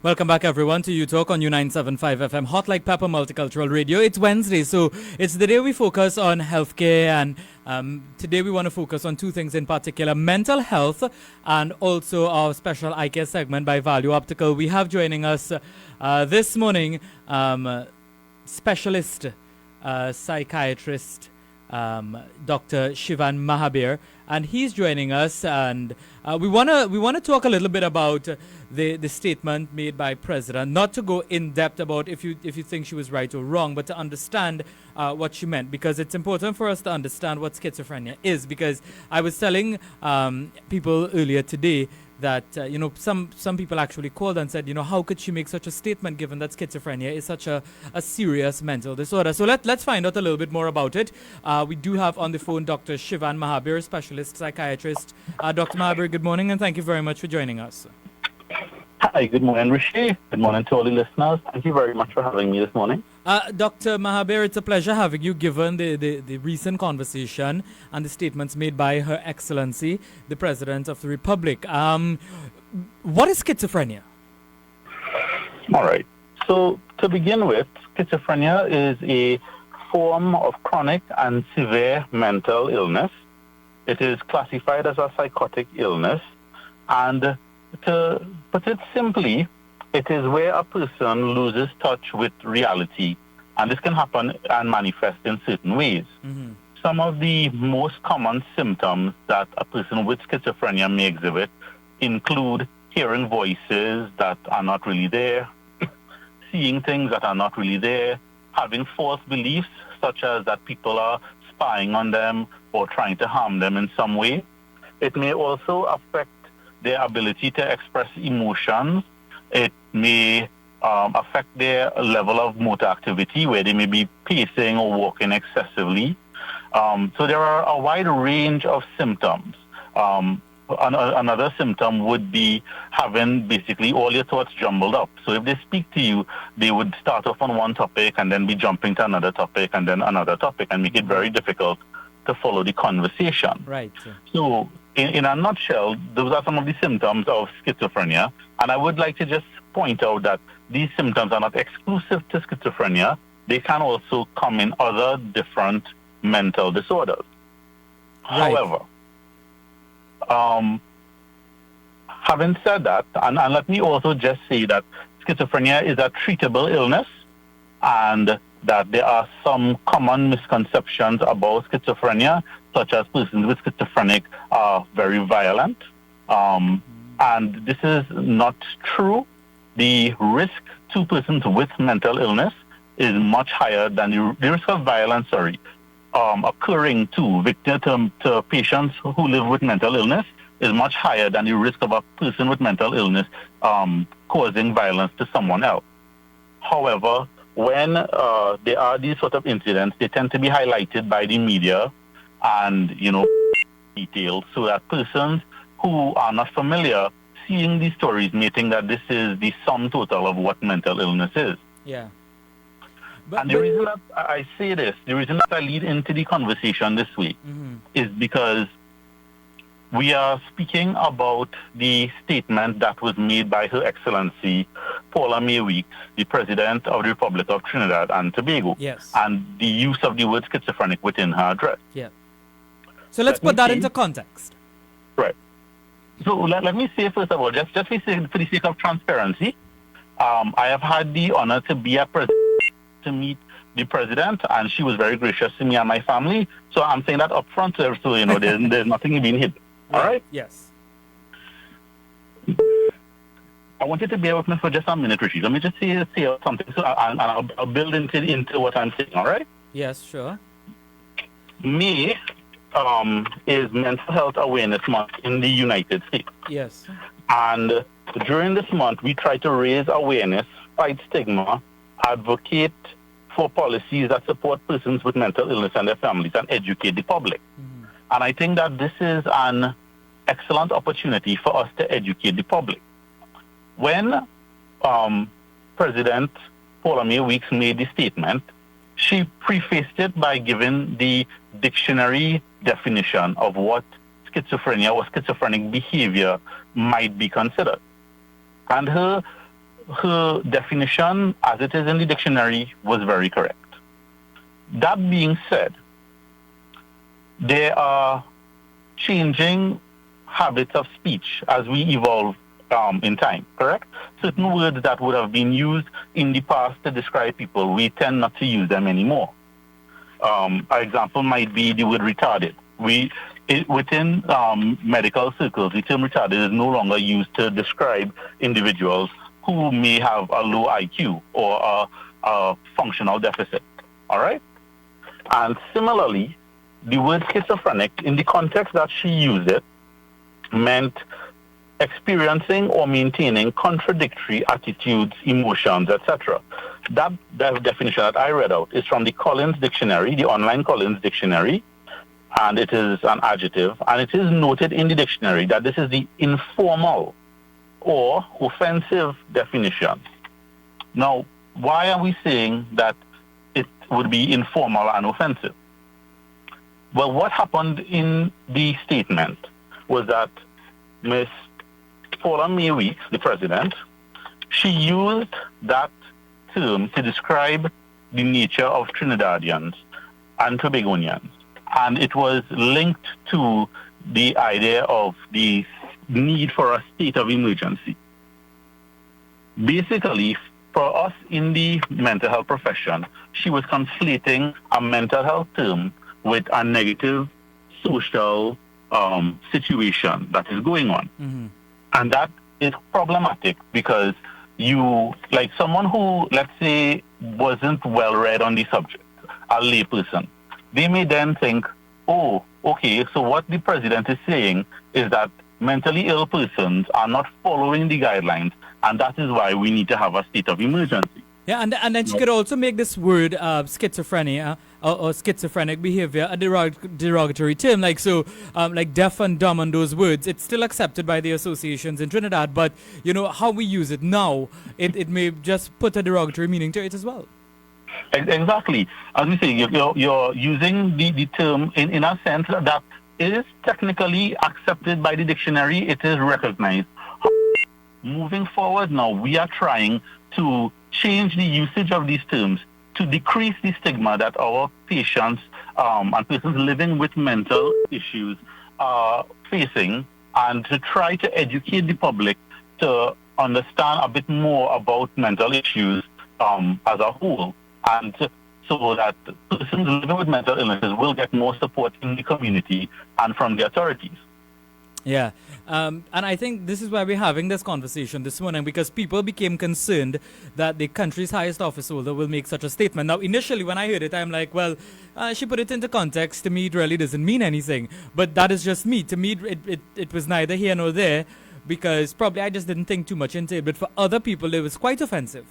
Welcome back, everyone, to You Talk on U97.5 FM, Hot Like Pepper Multicultural Radio. It's Wednesday, so it's the day we focus on healthcare, and today we want to focus on two things in particular: mental health and also our special eye care segment by Value Optical. We have joining us this morning specialist psychiatrist Dr. Shivan Mahabir, and he's joining us, and we wanna talk a little bit about the statement made by President. Not to go in depth about if you think she was right or wrong, but to understand what she meant, because it's important for us to understand what schizophrenia is. Because I was telling people earlier today that some people actually called and said, how could she make such a statement given that schizophrenia is such a serious mental disorder? So let's find out a little bit more about it. We do have on the phone Dr. Shivan Mahabir, specialist psychiatrist. Dr. Mahabir, good morning, and thank you very much for joining us. Hi, good morning, Rishi. Good morning to all the listeners. Thank you very much for having me this morning. Dr. Mahabir, it's a pleasure having you, given the recent conversation and the statements made by Her Excellency, the President of the Republic. What is schizophrenia? All right. So, to begin with, schizophrenia is a form of chronic and severe mental illness. It is classified as a psychotic illness, and to put it simply, it is where a person loses touch with reality, and this can happen and manifest in certain ways. Mm-hmm. Some of the most common symptoms that a person with schizophrenia may exhibit include hearing voices that are not really there, seeing things that are not really there, having false beliefs such as that people are spying on them or trying to harm them in some way. It may also affect their ability to express emotions. It may affect their level of motor activity, where they may be pacing or walking excessively. So there are a wide range of symptoms. Another symptom would be having basically all your thoughts jumbled up. So if they speak to you, they would start off on one topic and then be jumping to another topic and then another topic, and make it very difficult to follow the conversation. Right. So in a nutshell, those are some of the symptoms of schizophrenia. And I would like to just point out that these symptoms are not exclusive to schizophrenia. They can also come in other different mental disorders. Right. However, having said that, and let me also just say that schizophrenia is a treatable illness, and that there are some common misconceptions about schizophrenia, such as persons with schizophrenic are very violent. And this is not true. The risk to persons with mental illness is much higher than the risk of violence, occurring to patients who live with mental illness is much higher than the risk of a person with mental illness causing violence to someone else. However, when there are these sort of incidents, they tend to be highlighted by the media and, details, so that persons who are not familiar seeing these stories may think that this is the sum total of what mental illness is. Yeah. And the reason that I say this, the reason that I lead into the conversation this week, is because we are speaking about the statement that was made by Her Excellency Paula May Weeks, the President of the Republic of Trinidad and Tobago, yes, and the use of the word schizophrenic within her address. Yeah. So let's put that into context. Right. So let me say, first of all, just for the sake of transparency, I have had the honor to be a president, to meet the President, and she was very gracious to me and my family. So I'm saying that up front, so there's nothing being hidden. All right? Yes. I want you to bear with me for just a minute, Richie. Let me just say something, so I'll build into what I'm saying, all right? Yes, sure. May is Mental Health Awareness Month in the United States. Yes. And during this month, we try to raise awareness, fight stigma, advocate for policies that support persons with mental illness and their families, and educate the public. Mm-hmm. And I think that this is an excellent opportunity for us to educate the public. When President Paula May Weeks made the statement, she prefaced it by giving the dictionary definition of what schizophrenia or schizophrenic behavior might be considered. And her her definition, as it is in the dictionary, was very correct. That being said, there are changing habits of speech as we evolve in time, correct? Certain words that would have been used in the past to describe people, we tend not to use them anymore. An example might be the word retarded. Within medical circles, the term retarded is no longer used to describe individuals who may have a low IQ or a functional deficit, all right? And similarly, the word schizophrenic, in the context that she used it, meant experiencing or maintaining contradictory attitudes, emotions, etc. That definition that I read out is from the Collins Dictionary, the online Collins Dictionary, and it is an adjective, and it is noted in the dictionary that this is the informal or offensive definition. Now, why are we saying that it would be informal and offensive? Well, what happened in the statement was that Ms. Paula May Weeks, the president, she used that term to describe the nature of Trinidadians and Tobagonians. And it was linked to the idea of the need for a state of emergency. Basically, for us in the mental health profession, she was conflating a mental health term with a negative social situation that is going on. Mm-hmm. And that is problematic because you, like someone who, let's say, wasn't well read on the subject, a layperson, they may then think, oh, okay, so what the president is saying is that mentally ill persons are not following the guidelines, and that is why we need to have a state of emergency. Yeah, and then she could also make this word schizophrenia or schizophrenic behavior a derogatory term. Like so, like deaf and dumb and those words, it's still accepted by the associations in Trinidad, but you know how we use it now, it may just put a derogatory meaning to it as well. Exactly. As we say, you're using the term in a sense that is technically accepted by the dictionary. It is recognized. Moving forward now, we are trying to change the usage of these terms to decrease the stigma that our patients and persons living with mental issues are facing, and to try to educate the public to understand a bit more about mental issues as a whole, and so that persons living with mental illnesses will get more support in the community and from the authorities. Yeah, and I think this is why we're having this conversation this morning, because people became concerned that the country's highest office holder will make such a statement. Now, initially, when I heard it, I'm like, well, she put it into context. To me, it really doesn't mean anything. But that is just me. To me, it was neither here nor there, because probably I just didn't think too much into it. But for other people, it was quite offensive.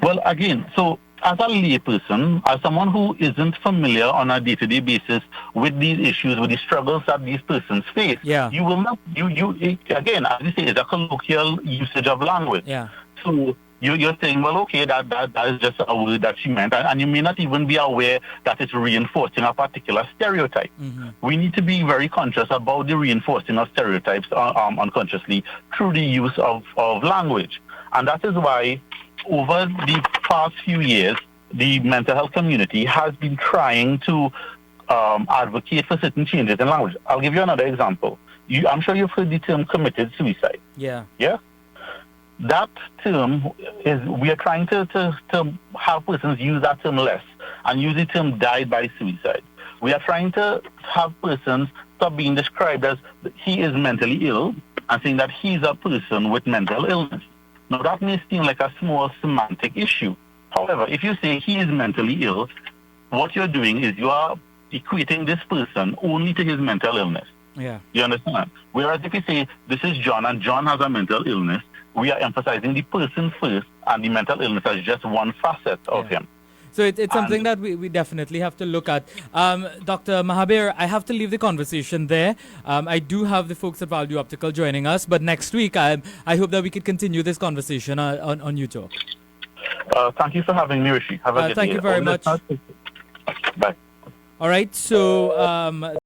Well, again, so as a layperson, as someone who isn't familiar on a day-to-day basis with these issues, with the struggles that these persons face, you will not, again, as you say, it's a colloquial usage of language. Yeah. So you're saying, well, okay, that is just a word that she meant, and you may not even be aware that it's reinforcing a particular stereotype. Mm-hmm. We need to be very conscious about the reinforcing of stereotypes unconsciously through the use of language. And that is why over the past few years, the mental health community has been trying to advocate for certain changes in language. I'll give you another example. I'm sure you've heard the term committed suicide. Yeah. Yeah? That term is, we are trying to have persons use that term less and use the term died by suicide. We are trying to have persons stop being described as he is mentally ill and saying that he's a person with mental illness. Now, that may seem like a small semantic issue. However, if you say he is mentally ill, what you're doing is you are equating this person only to his mental illness. Yeah. You understand? Whereas if you say this is John and John has a mental illness, we are emphasizing the person first and the mental illness as just one facet of him. So it's something that we definitely have to look at. Dr. Mahabir, I have to leave the conversation there. I do have the folks at Value Optical joining us, but next week I hope that we could continue this conversation on YouTube. Thank you for having me, Rishi. Have a good day. Thank you very much. Bye. All right, so...